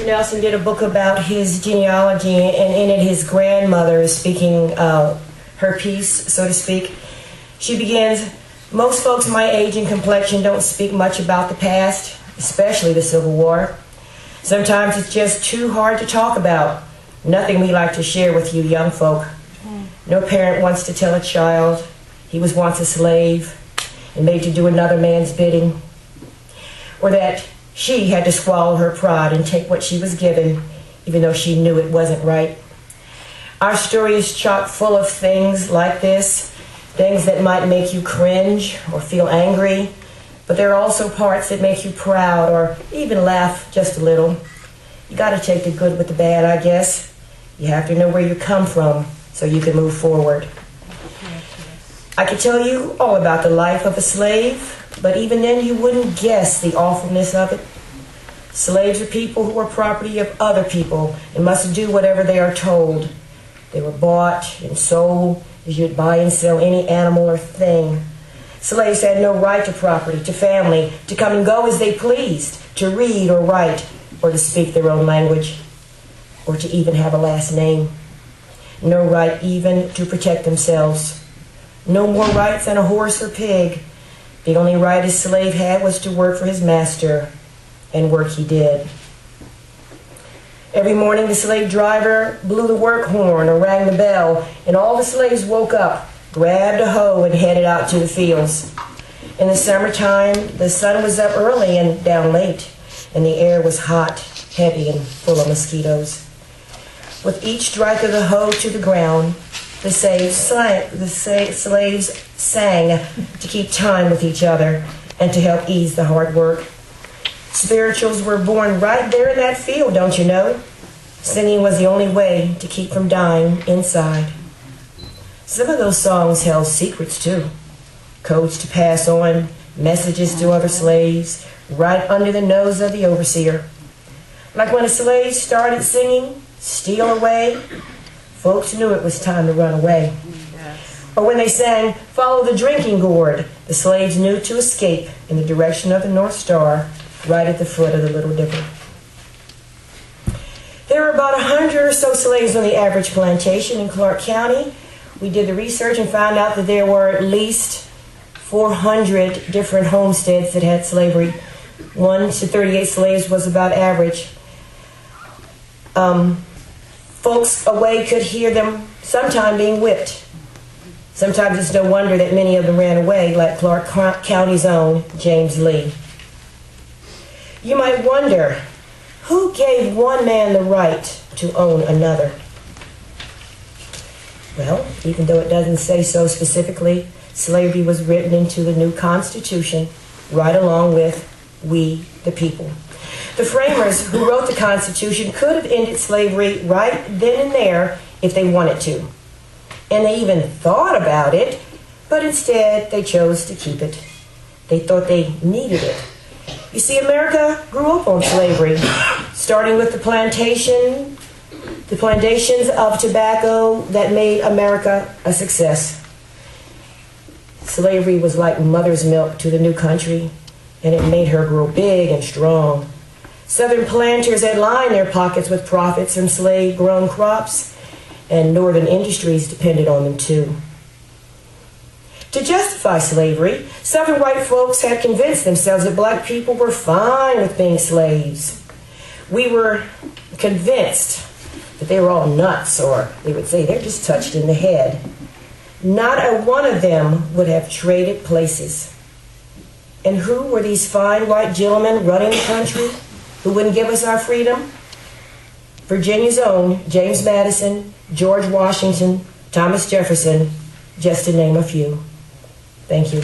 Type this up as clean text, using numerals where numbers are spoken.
Nelson did a book about his genealogy, and in it his grandmother is speaking her piece, so to speak. She begins, "Most folks my age and complexion don't speak much about the past, especially the Civil War. Sometimes it's just too hard to talk about. Nothing we like to share with you young folk. No parent wants to tell a child he was once a slave and made to do another man's bidding, or that she had to swallow her pride and take what she was given, even though she knew it wasn't right. Our story is chock full of things like this, things that might make you cringe or feel angry, but there are also parts that make you proud or even laugh just a little. You got to take the good with the bad, I guess. You have to know where you come from so you can move forward. I could tell you all about the life of a slave, but even then you wouldn't guess the awfulness of it. Slaves are people who are property of other people and must do whatever they are told. They were bought and sold as you'd buy and sell any animal or thing. Slaves had no right to property, to family, to come and go as they pleased, to read or write, or to speak their own language, or to even have a last name. No right even to protect themselves. No more rights than a horse or pig. The only right a slave had was to work for his master, and work he did. Every morning the slave driver blew the work horn or rang the bell, and all the slaves woke up, grabbed a hoe, and headed out to the fields. In the summertime, the sun was up early and down late, and the air was hot, heavy, and full of mosquitoes. With each strike of the hoe to the ground, the slaves sang to keep time with each other and to help ease the hard work. Spirituals were born right there in that field, don't you know? Singing was the only way to keep from dying inside. Some of those songs held secrets too. Codes to pass on, messages to other slaves, right under the nose of the overseer. Like when a slave started singing, "Steal Away," folks knew it was time to run away. Or when they sang, "Follow the drinking gourd," the slaves knew to escape in the direction of the North Star, right at the foot of the Little Dipper. There were about 100 or so slaves on the average plantation in Clark County. We did the research and found out that there were at least 400 different homesteads that had slavery. 1 to 38 slaves was about average. Folks away could hear them sometime being whipped. Sometimes it's no wonder that many of them ran away, like Clark County's own James Lee. You might wonder, who gave one man the right to own another? Well, even though it doesn't say so specifically, slavery was written into the new Constitution right along with we, the people. The framers who wrote the Constitution could have ended slavery right then and there if they wanted to. And they even thought about it, but instead they chose to keep it. They thought they needed it. You see, America grew up on slavery, starting with the plantations of tobacco that made America a success. Slavery was like mother's milk to the new country, and it made her grow big and strong. Southern planters had lined their pockets with profits from slave-grown crops, and northern industries depended on them too. To justify slavery, Southern white folks had convinced themselves that black people were fine with being slaves. We were convinced that they were all nuts, or they would say they're just touched in the head. Not a one of them would have traded places. And who were these fine white gentlemen running the country who wouldn't give us our freedom? Virginia's own James Madison, George Washington, Thomas Jefferson, just to name a few. Thank you.